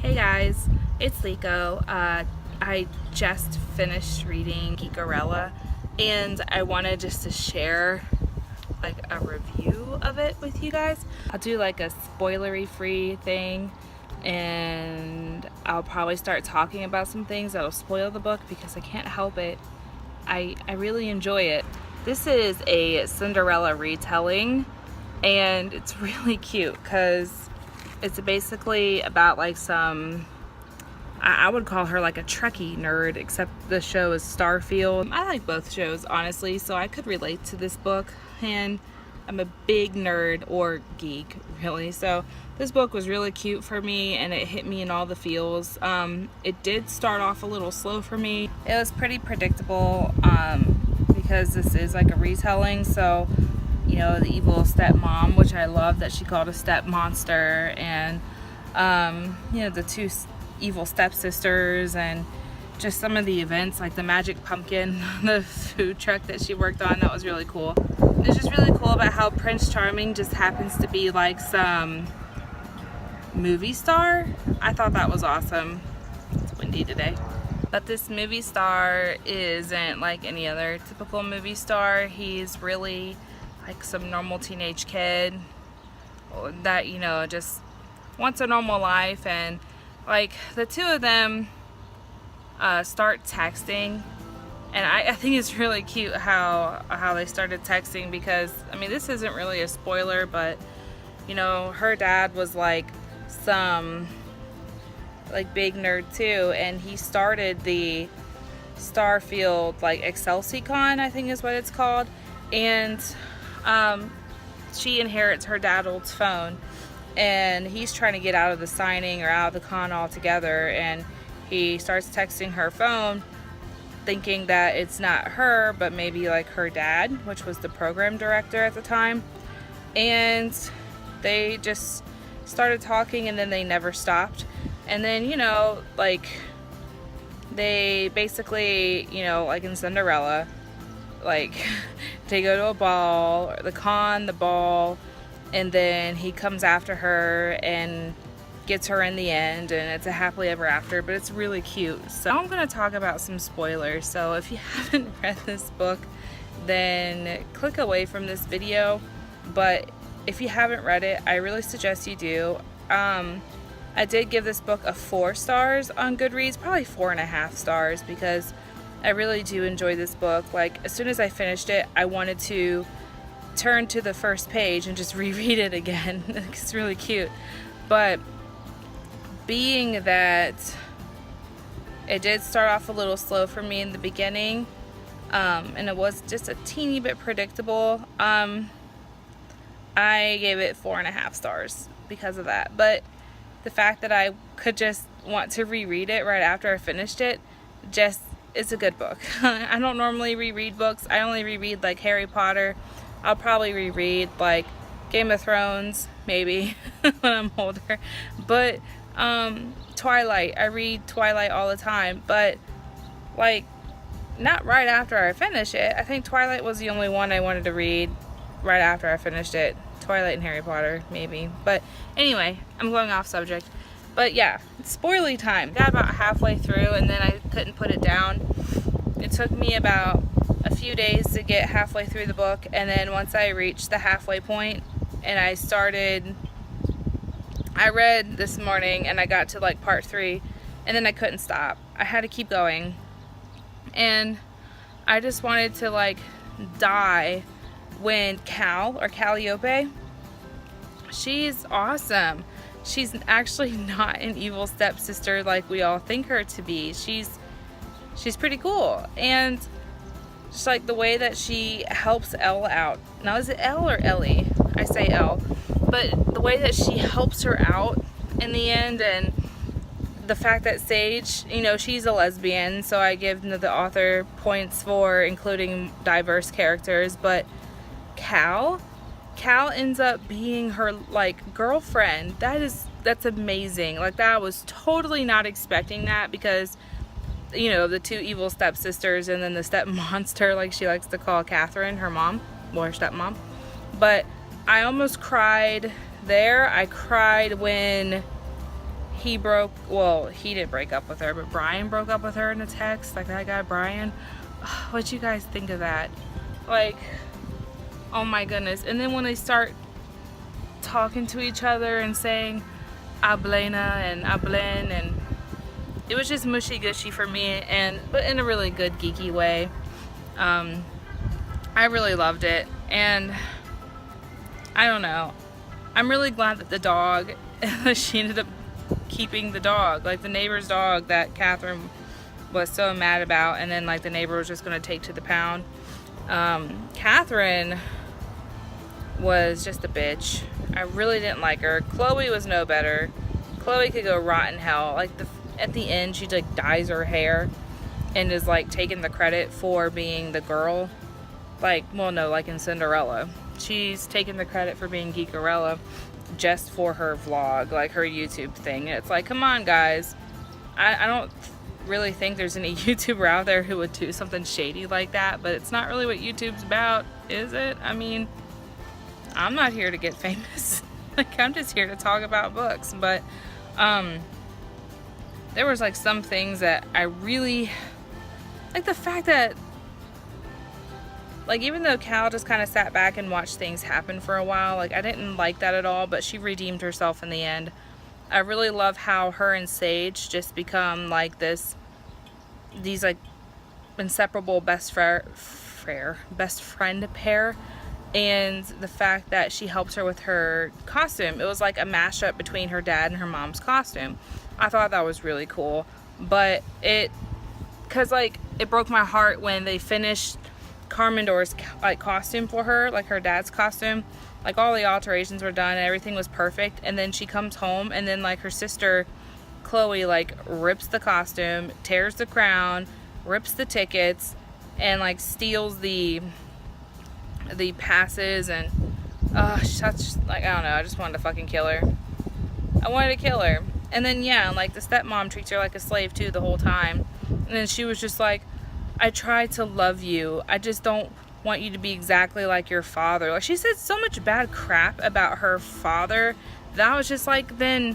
Hey guys, it's Liko. I just finished reading Geekerella and I wanted just to share like a review of it with you guys. I'll do like a spoilery free thing and I'll probably start talking about some things that'll spoil the book because I can't help it. I really enjoy it. This is a Cinderella retelling and it's really cute because it's basically about like some, I would call her like a Trekkie nerd, except the show is Starfield. I like both shows, honestly, so I could relate to this book, and I'm a big nerd or geek, really. So this book was really cute for me, and it hit me in all the feels. It did start off a little slow for me. It was pretty predictable because this is like a retelling, so you know, the evil stepmom, which I love that she called a step monster, and you know, the two evil stepsisters, and just some of the events like the magic pumpkin, the food truck that she worked on. That was really cool. It's just really cool about how Prince Charming just happens to be like some movie star. I thought that was awesome. It's windy today. But this movie star isn't like any other typical movie star. He's really like some normal teenage kid that, you know, just wants a normal life. And like the two of them start texting, and I think it's really cute how they started texting, because I mean, this isn't really a spoiler, but you know, her dad was like some like big nerd too, and he started the Starfield like ExcelsiCon, I think is what it's called, and she inherits her dad's phone, and he's trying to get out of the signing or out of the con altogether, and he starts texting her phone thinking that it's not her but maybe like her dad, which was the program director at the time, and they just started talking, and then they never stopped. And then, you know, like they basically, you know, like in Cinderella, like they go to a ball, or the con, the ball, and then he comes after her and gets her in the end, and it's a happily ever after. But it's really cute. So I'm going to talk about some spoilers, so if you haven't read this book, then click away from this video. But if you haven't read it, I really suggest you do. I did give this book a 4 stars on Goodreads, probably 4.5 stars, because I really do enjoy this book. Like, as soon as I finished it, I wanted to turn to the first page and just reread it again. It's really cute. But being that it did start off a little slow for me in the beginning, and it was just a teeny bit predictable, I gave it 4.5 stars because of that. But the fact that I could just want to reread it right after I finished it, just, it's a good book. I don't normally reread books. I only reread like Harry Potter. I'll probably reread like Game of Thrones, maybe, when I'm older. But Twilight, I read Twilight all the time, but like not right after I finish it. I think Twilight was the only one I wanted to read right after I finished it. Twilight and Harry Potter, maybe. But anyway, I'm going off subject. But yeah, spoilery time. Got about halfway through, and then I couldn't put it down. It took me about a few days to get halfway through the book, and then once I reached the halfway point and I read this morning and I got to like part 3, and then I couldn't stop. I had to keep going, and I just wanted to like die when Cal, or Calliope, she's awesome. She's actually not an evil stepsister like we all think her to be. She's pretty cool, and just like the way that she helps Elle out. Now, is it Elle or Ellie? I say Elle. But the way that she helps her out in the end, and the fact that Sage, you know, she's a lesbian, so I give the author points for including diverse characters. But Cal ends up being her like girlfriend. That's amazing. Like, that I was totally not expecting that, because you know, the two evil stepsisters and then the step monster, like she likes to call Catherine, her mom, or her stepmom. But I almost cried there. I cried when he didn't break up with her, but Brian broke up with her in a text, like that guy Brian. What you guys think of that? Like, oh my goodness. And then when they start talking to each other and saying Ablena and Ablen, and it was just mushy gushy for me, but in a really good geeky way. I really loved it, and I don't know, I'm really glad that the dog, she ended up keeping the dog, like the neighbor's dog that Catherine was so mad about, and then like the neighbor was just going to take to the pound. Catherine was just a bitch. I really didn't like her. Chloe was no better. Chloe could go rot in hell. Like at the end, she like dyes her hair and is like taking the credit for being the girl. Like, well, no, like in Cinderella, she's taking the credit for being Geekerella just for her vlog, like her YouTube thing. And it's like, come on, guys. I don't really think there's any YouTuber out there who would do something shady like that, but it's not really what YouTube's about, is it? I mean, I'm not here to get famous. Like, I'm just here to talk about books. But there was like some things that I really like, the fact that, like, even though Cal just kind of sat back and watched things happen for a while, like, I didn't like that at all, but she redeemed herself in the end. I really love how her and Sage just become like these like inseparable best friend pair, and the fact that she helps her with her costume. It was like a mashup between her dad and her mom's costume. I thought that was really cool, but because like it broke my heart when they finished Carmen Dore's like costume for her, like her dad's costume. Like all the alterations were done and everything was perfect, and then she comes home and then like her sister Chloe like rips the costume, tears the crown, rips the tickets, and like steals the passes, and such, like, I don't know, I just wanted to fucking kill her. I wanted to kill her. And then yeah, like the stepmom treats her like a slave too the whole time. And then she was just like, I try to love you, I just don't want you to be exactly like your father. Like, she said so much bad crap about her father that I was just like, then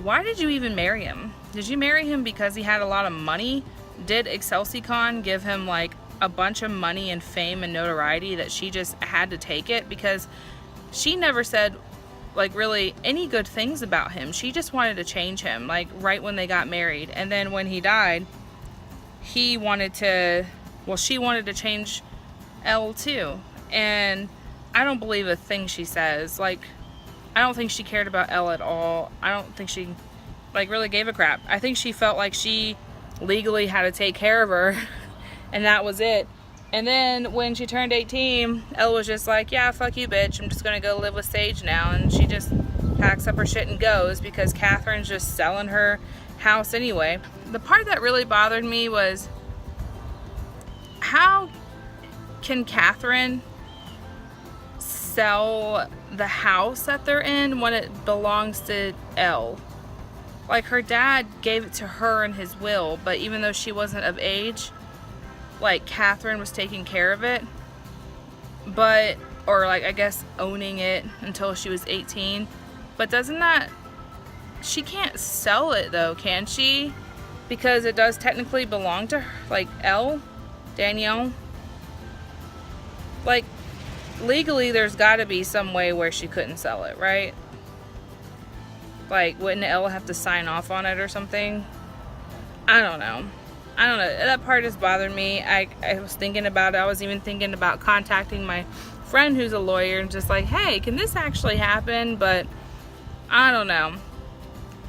why did you even marry him? Did you marry him because he had a lot of money? Did ExcelsiCon give him like a bunch of money and fame and notoriety that she just had to take it? Because she never said like really any good things about him. She just wanted to change him, like right when they got married. And then when he died, she wanted to change Elle too. And I don't believe a thing she says. Like, I don't think she cared about Elle at all. I don't think she like really gave a crap. I think she felt like she legally had to take care of her and that was it. And then when she turned 18, Elle was just like, yeah, fuck you, bitch, I'm just gonna go live with Sage now. And she just packs up her shit and goes because Catherine's just selling her house anyway. The part that really bothered me was, how can Catherine sell the house that they're in when it belongs to Elle? Like, her dad gave it to her in his will, but even though she wasn't of age, like, Catherine was taking care of it, but, or like, I guess owning it until she was 18. But doesn't that, she can't sell it though, can she? Because it does technically belong to her, like Elle, Danielle. Like, legally there's got to be some way where she couldn't sell it, right? Like, wouldn't Elle have to sign off on it or something? I don't know. That part just bothered me. I was thinking about it. I was even thinking about contacting my friend who's a lawyer and just like, hey, can this actually happen? But I don't know.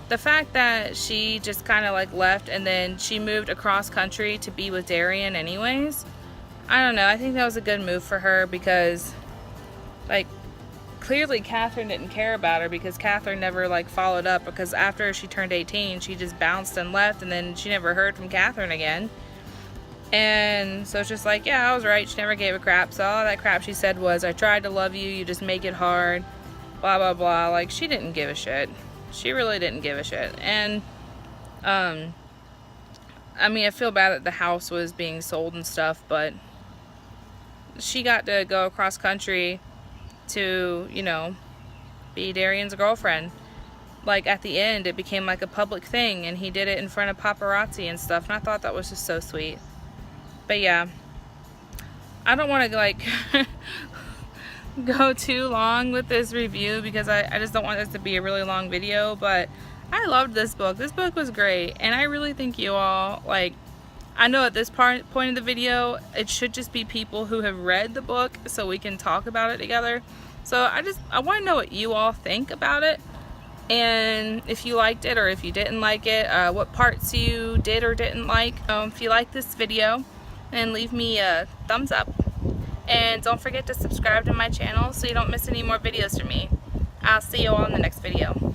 The fact that she just kind of like left and then she moved across country to be with Darian anyways, I don't know. I think that was a good move for her because, like, clearly Catherine didn't care about her because Catherine never like followed up, because after she turned 18 she just bounced and left, and then she never heard from Catherine again. And so it's just like, yeah, I was right, she never gave a crap. So all that crap she said was, I tried to love you, you just make it hard, blah blah blah. Like, she didn't give a shit. She really didn't give a shit. And I mean, I feel bad that the house was being sold and stuff, but she got to go across country to, you know, be Darian's girlfriend. like at the end it became like a public thing, and he did it in front of paparazzi and stuff, and I thought that was just so sweet. But yeah, I don't want to like go too long with this review because I just don't want this to be a really long video, but I loved this book. This book was great, and I really think you all, like, I know at this point of the video it should just be people who have read the book so we can talk about it together. So I want to know what you all think about it, and if you liked it or if you didn't like it, what parts you did or didn't like. If you like this video, then leave me a thumbs up, and don't forget to subscribe to my channel so you don't miss any more videos from me. I'll see you all in the next video.